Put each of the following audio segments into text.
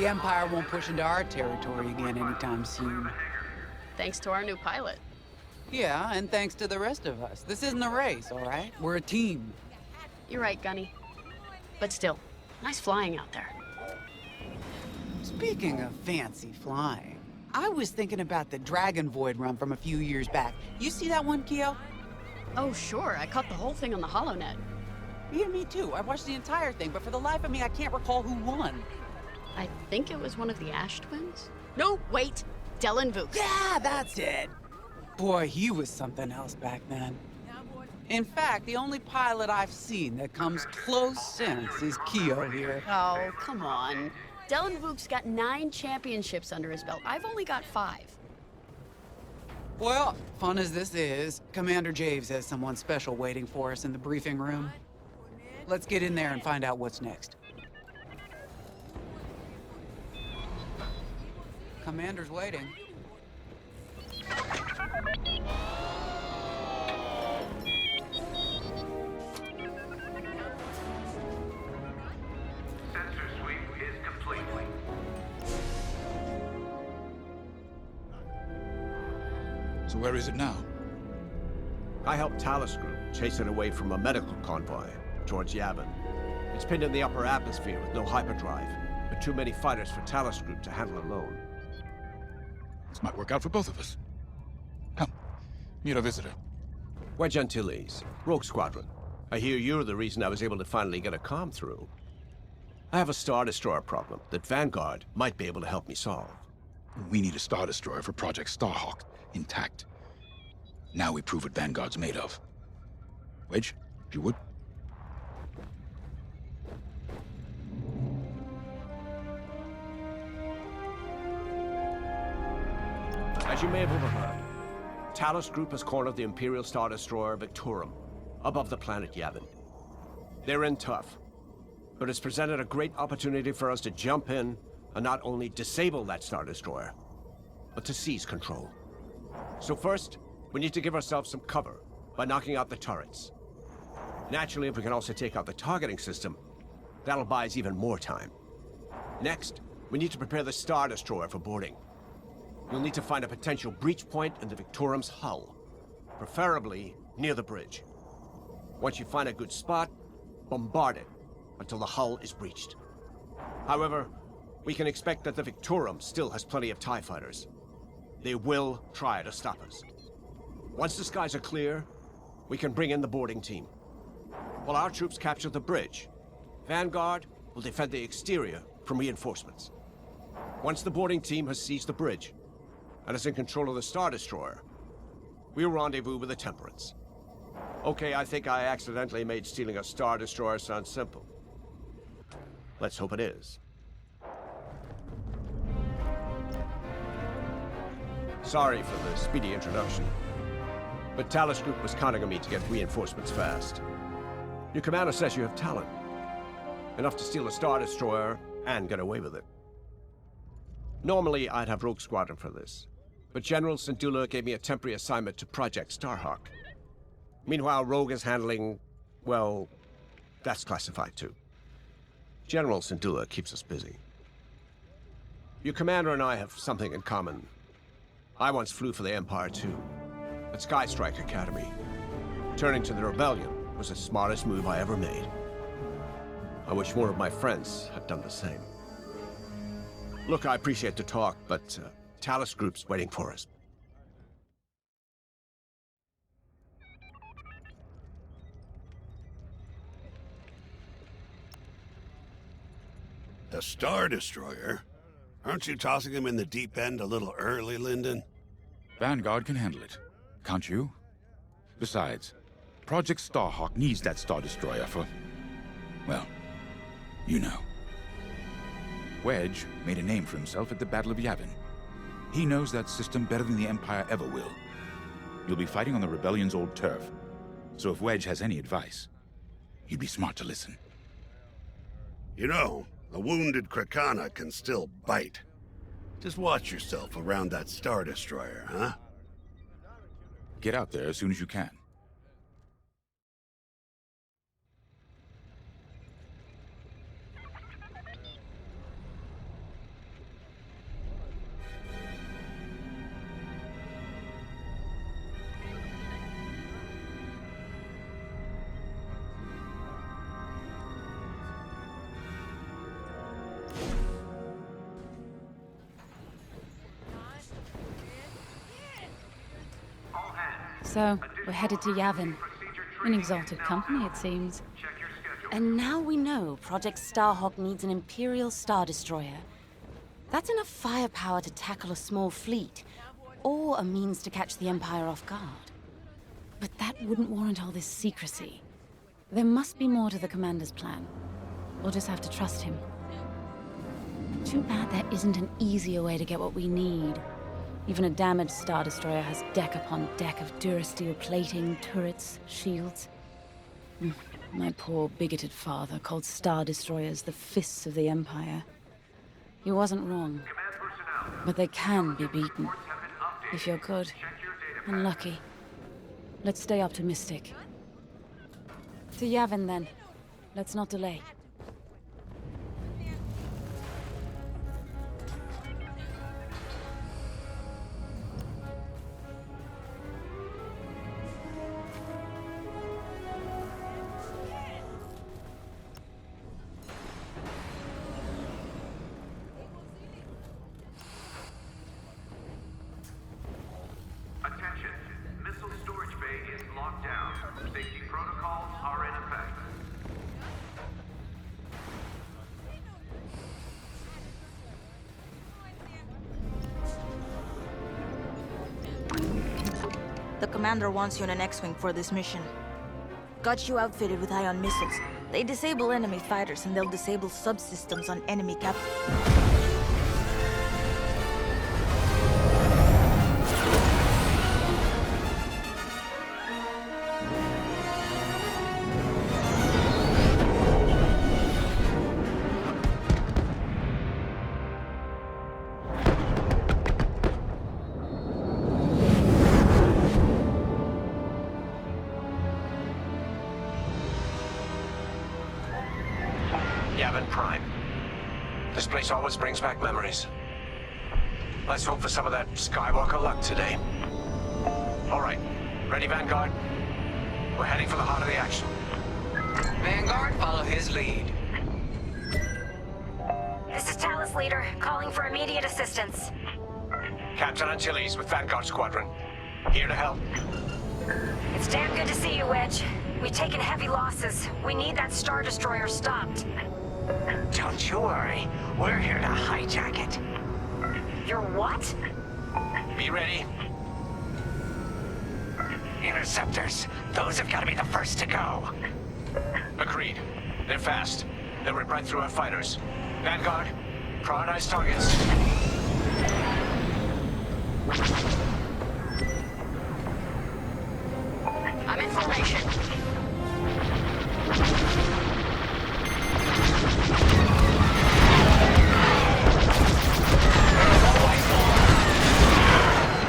The Empire won't push into our territory again anytime soon. Thanks to our new pilot. Yeah, and thanks to the rest of us. This isn't a race, all right? We're a team. You're right, Gunny. But still, nice flying out there. Speaking of fancy flying, I was thinking about the Dragon Void run from a few years back. You see that one, Keo? Oh, sure. I caught the whole thing on the HoloNet. Yeah, me too. I watched the entire thing, but for the life of me, I can't recall who won. I think it was one of the Ash twins? No, wait! Dylan Vooks. Yeah, that's it. Boy, he was something else back then. In fact, the only pilot I've seen that comes close since is Keo here. Oh, come on. Dylan Vooks got 9 championships under his belt. I've only got 5. Well, fun as this is, Commander Javes has someone special waiting for us in the briefing room. Let's get in there and find out what's next. Commander's waiting. Sensor sweep is complete. So where is it now? I helped Talus Group chase it away from a medical convoy towards Yavin. It's pinned in the upper atmosphere with no hyperdrive, but too many fighters for Talus Group to handle alone. This might work out for both of us. Come, meet our visitor. Wedge Antilles, Rogue Squadron. I hear you're the reason I was able to finally get a comm through. I have a Star Destroyer problem that Vanguard might be able to help me solve. We need a Star Destroyer for Project Starhawk, intact. Now we prove what Vanguard's made of. Wedge, if you would. As you may have overheard, Talus Group has cornered the Imperial Star Destroyer Victorum, above the planet Yavin. They're in tough, but it's presented a great opportunity for us to jump in and not only disable that Star Destroyer, but to seize control. So first, we need to give ourselves some cover by knocking out the turrets. Naturally, if we can also take out the targeting system, that'll buy us even more time. Next, we need to prepare the Star Destroyer for boarding. We'll need to find a potential breach point in the Victorum's hull, preferably near the bridge. Once you find a good spot, bombard it until the hull is breached. However, we can expect that the Victorum still has plenty of TIE fighters. They will try to stop us. Once the skies are clear, we can bring in the boarding team. While our troops capture the bridge, Vanguard will defend the exterior from reinforcements. Once the boarding team has seized the bridge and is in control of the Star Destroyer, we'll rendezvous with the Temperance. Okay, I think I accidentally made stealing a Star Destroyer sound simple. Let's hope it is. Sorry for the speedy introduction, but Talus Group was counting on me to get reinforcements fast. Your commander says you have talent. Enough to steal a Star Destroyer and get away with it. Normally, I'd have Rogue Squadron for this, but General Syndulla gave me a temporary assignment to Project Starhawk. Meanwhile, Rogue is handling, well, that's classified too. General Syndulla keeps us busy. Your commander and I have something in common. I once flew for the Empire too, at Sky Strike Academy. Turning to the Rebellion was the smartest move I ever made. I wish more of my friends had done the same. Look, I appreciate the talk, but Talus Group's waiting for us. The Star Destroyer? Aren't you tossing him in the deep end a little early, Lyndon? Vanguard can handle it. Can't you? Besides, Project Starhawk needs that Star Destroyer for... well, you know. Wedge made a name for himself at the Battle of Yavin. He knows that system better than the Empire ever will. You'll be fighting on the Rebellion's old turf, so if Wedge has any advice, you'd be smart to listen. You know, a wounded Krakana can still bite. Just watch yourself around that Star Destroyer, huh? Get out there as soon as you can. So, we're headed to Yavin. In exalted company, it seems. And now we know Project Starhawk needs an Imperial Star Destroyer. That's enough firepower to tackle a small fleet, or a means to catch the Empire off guard. But that wouldn't warrant all this secrecy. There must be more to the Commander's plan. We'll just have to trust him. Too bad there isn't an easier way to get what we need. Even a damaged Star Destroyer has deck upon deck of Durasteel plating, turrets, shields. My poor bigoted father called Star Destroyers the fists of the Empire. He wasn't wrong. But they can be beaten. If you're good and lucky. Let's stay optimistic. To Yavin, then. Let's not delay. Attention. Missile storage bay is locked down. Safety protocols are in effect. The commander wants you in an X-Wing for this mission. Got you outfitted with ion missiles. They disable enemy fighters and they'll disable subsystems on enemy cap. Yavin Prime. This place always brings back memories. Let's hope for some of that Skywalker luck today. All right, ready, Vanguard? We're heading for the heart of the action. Vanguard, follow his lead. This is Talus Leader, calling for immediate assistance. Captain Antilles with Vanguard Squadron. Here to help. It's damn good to see you, Wedge. We've taken heavy losses. We need that Star Destroyer stopped. Don't you worry. We're here to hijack it. You're what? Be ready. Interceptors. Those have got to be the first to go. Agreed. They're fast. They'll rip right through our fighters. Vanguard, prioritize targets. I'm in formation.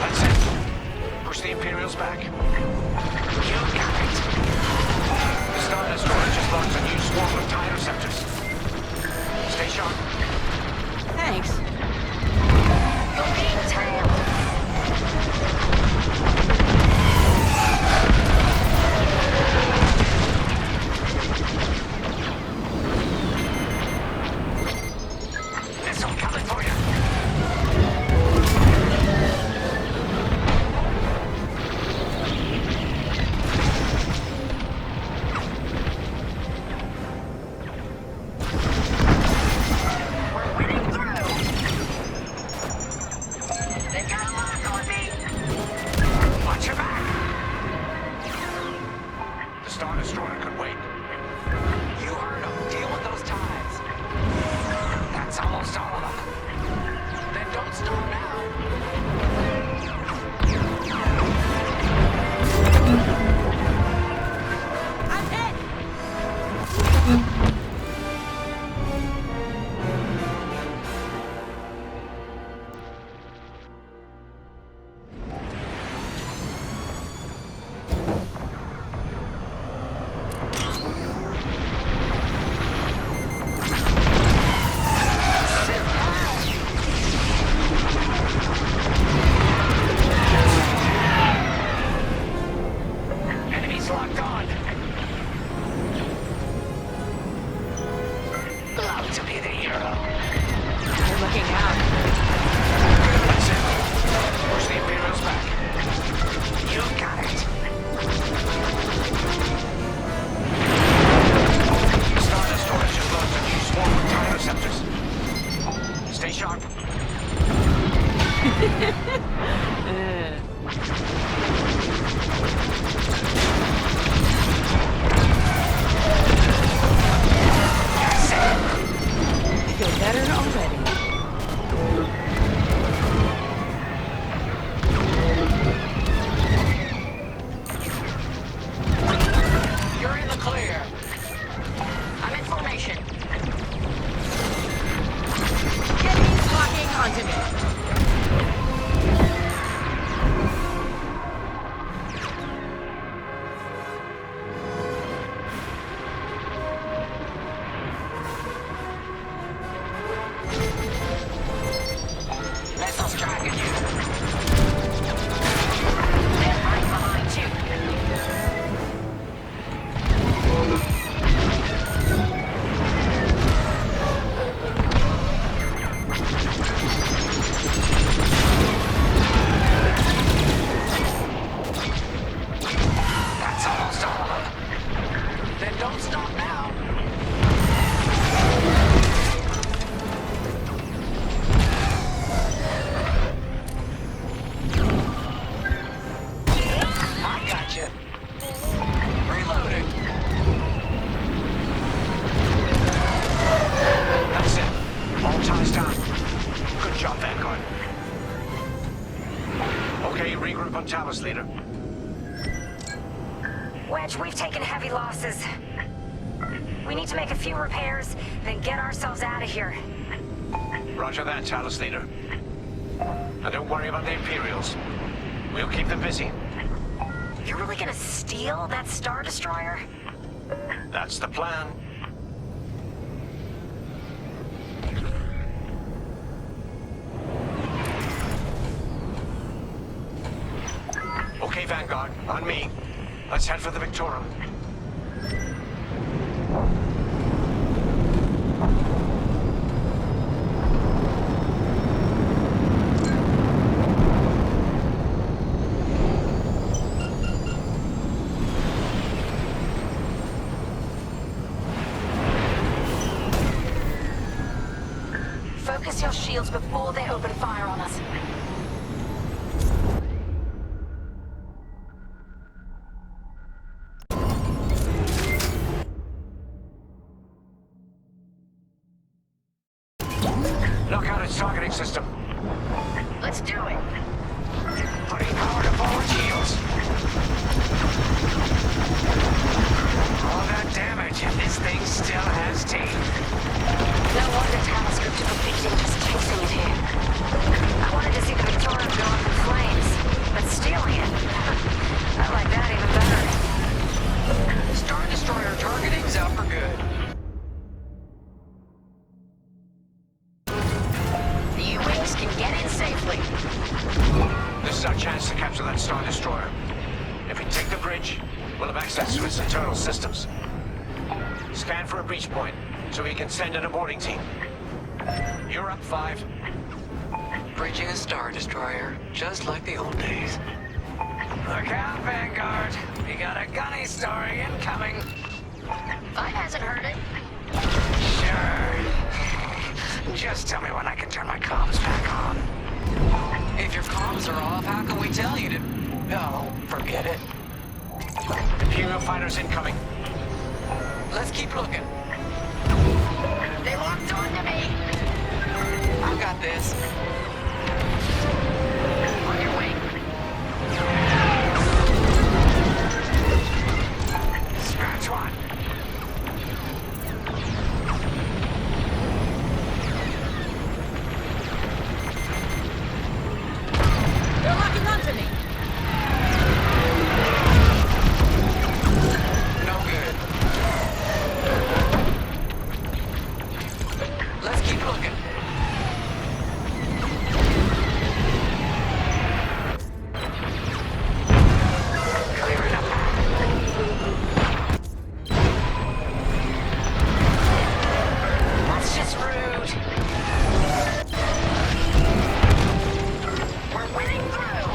That's it. Push the Imperials back. You got it. The Star Destroyer just launched a new swarm of TIE interceptors. Stay sharp. Thanks. You're being tailed. This one coming for you. We're winning through. They've got a lock on me. Watch your back. The Star Destroyer could wait. You heard him. Deal with those ties. That's almost all of them. Then don't start now. I'm hit! Enemies locked on. Glad to be the hero. You're looking out. That's it. Push the Imperials back. You got it. Gotcha. Reloading. That's it. All ties down. Good job, Vanguard. Okay, regroup on Talos, leader. Wedge, we've taken heavy losses. We need to make a few repairs, then get ourselves out of here. Roger that, Talos, leader. Now don't worry about the Imperials. We'll keep them busy. You're really gonna steal that Star Destroyer? That's the plan. Okay, Vanguard, on me. Let's head for the Victorum. Focus your shields before they open fire on us. Knock out its targeting system. Let's do it. Putting power to forward shields. All that damage, and this thing still has teeth. No wonder Talos Group took a beating just chasing it here. I wanted to see the Victoria go up in flames, but stealing it, I like that even better. Star Destroyer targeting's out for good. The U-Wings can get in safely. This is our chance to capture that Star Destroyer. If we take the bridge, we'll have access to its internal systems. Scan for a breach point, so we can send in a boarding team. You're up, 5. Bridging a Star Destroyer, just like the old days. Look out, Vanguard. We got a gunny story incoming. 5 hasn't heard it. Sure. Just tell me when I can turn my comms back on. If your comms are off, how can we tell you to... Oh, forget it. Imperial fighters incoming. Let's keep looking. They locked onto me. I got this. On your way. Scratch one. They're locking onto me. No good. Let's keep looking. Clear it up. That's just rude. We're winning through.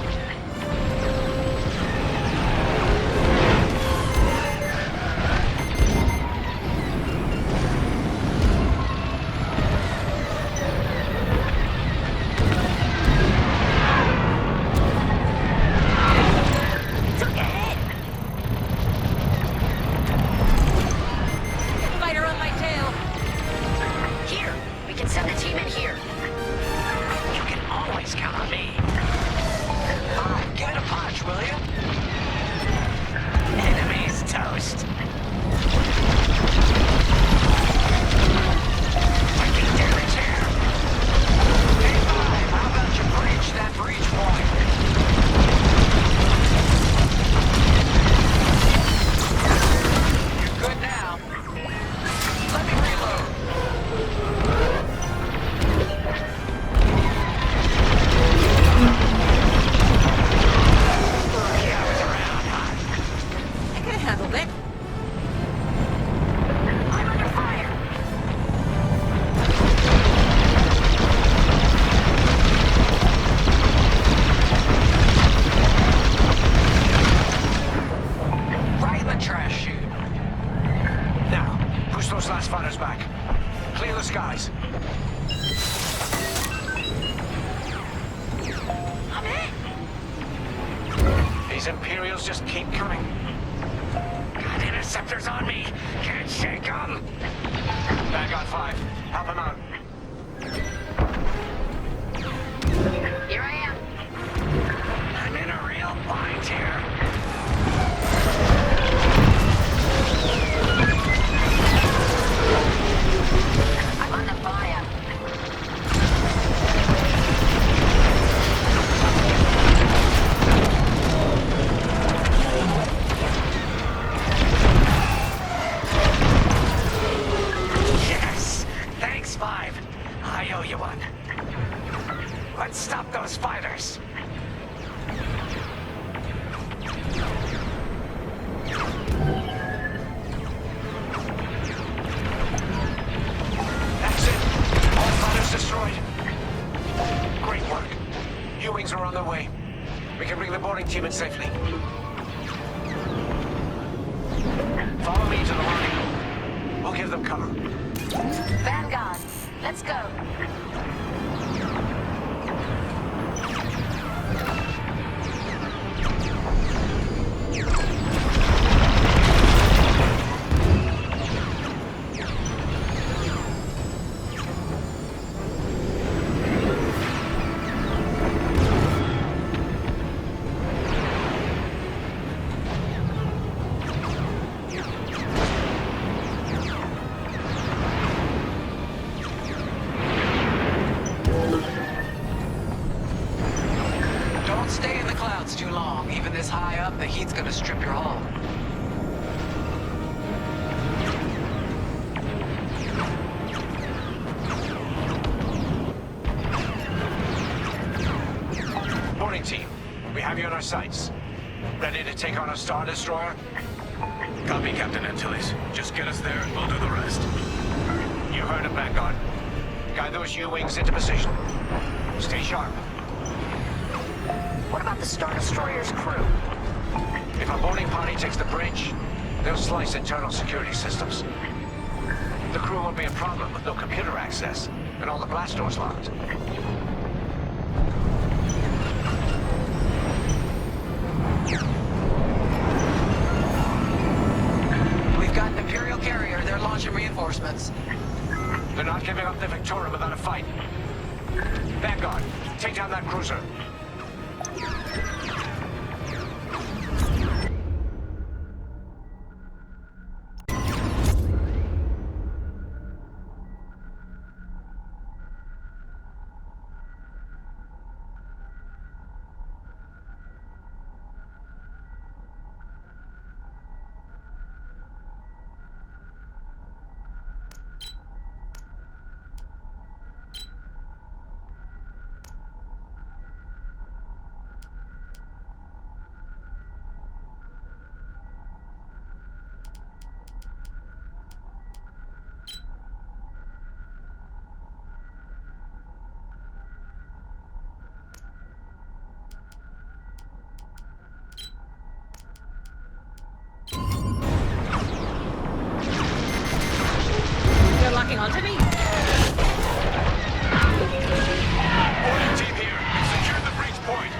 Took a hit. Fighter on my tail. Here, we can send the team in here. You can always count on me. Give it a punch, will you? Enemy's toast. Taking damage here. Hey, 5, how about you breach that breach point? You're good now. Let me reload. I could have handled it. I'm under fire. Right in the trash chute. Now, push those last fighters back. Clear the skies. I'm in. He's Those Imperials just keep coming. Got interceptors on me. Can't shake them. Vanguard 5. Help him out. Here I am. I'm in a real bind here. I'm on the fire. Yes! Thanks, 5. I owe you one. Let's stop those fighters. That's it. All fighters destroyed. Great work. U-Wings are on their way. We can bring the boarding team in safely. Follow me to the loading room. We'll give them cover. Vanguard, let's go. Don't stay in the clouds too long. Even this high up, the heat's gonna strip your hull. Boarding team, we have you on our sights. Ready to take on a Star Destroyer? Copy, Captain Antilles. Just get us there and we'll do the rest. You heard him, Vanguard. Guide those U-Wings into position. Stay sharp. What about the Star Destroyer's crew? If a boarding party takes the bridge, they'll slice internal security systems. The crew won't be a problem with no computer access, and all the blast doors locked. We've got an Imperial carrier. They're launching reinforcements. They're not giving up the Victoria without a fight. Vanguard, take down that cruiser. You're locking onto me? Boarding team here. We've secured the breach point.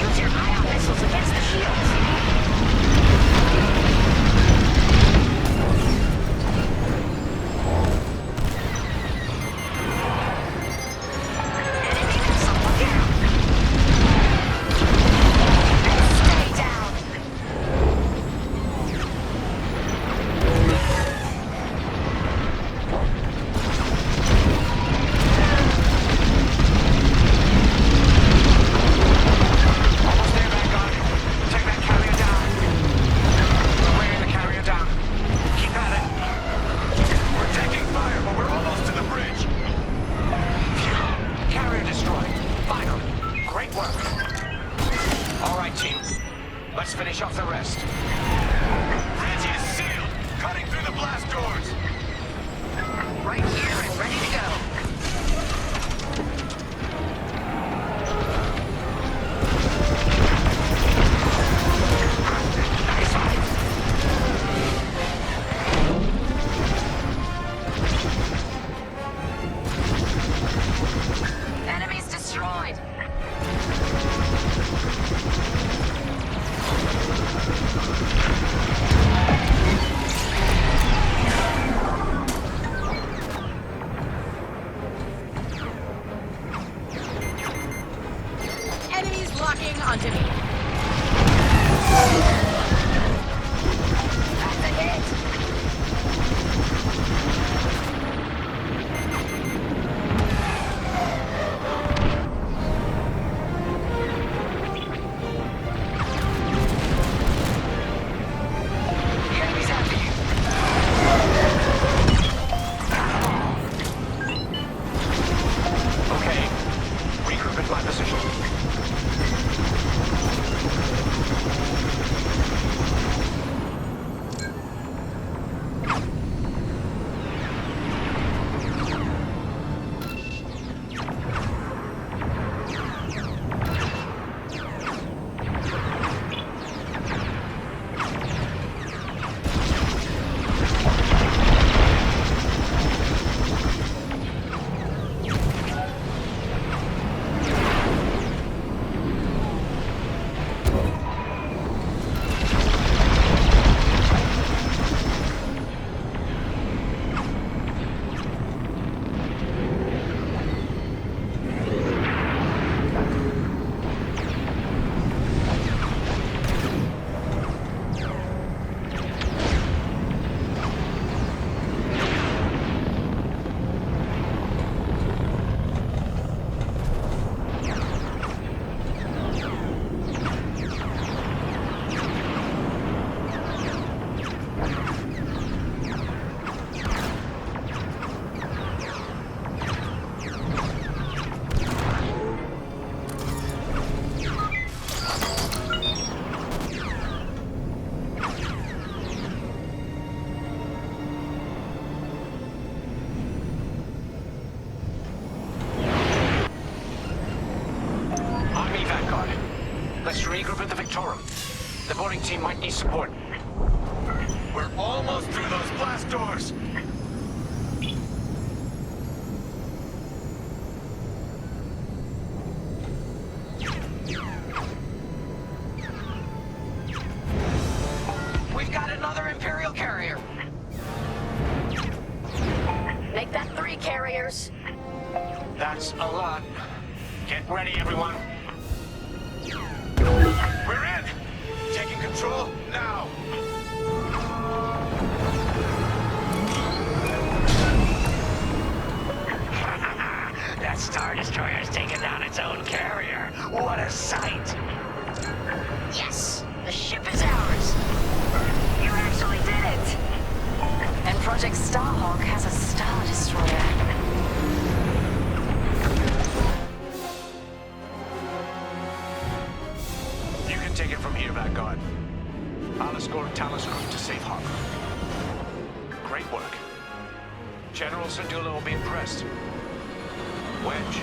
Use your ion missiles against the shields. Enemy missile, look out! Stay down! Almost there, Vanguard. Take that carrier down. We're wearing the carrier down. Keep at it. We're taking fire, but we're almost to the bridge. Phew. Carrier destroyed. Finally. Great work. All right, team. Let's finish off the rest. Bridge is sealed. Cutting through the blast doors. Right here and ready to go. Nice fight. locking onto me. That's a hit. Let's regroup at the Victorum. The boarding team might need support. We're almost through those blast doors. We've got another Imperial carrier. Make that 3 carriers. That's a lot. Get ready, everyone. We're in! Taking control now! That Star Destroyer's taken down its own carrier. What a sight! Yes! The ship is ours! You actually did it! And Project Starhawk has a Star Destroyer. Take it from here, Vanguard. I'll escort Talos Group to safe harbor. Great work. General Syndulla will be impressed. Wedge,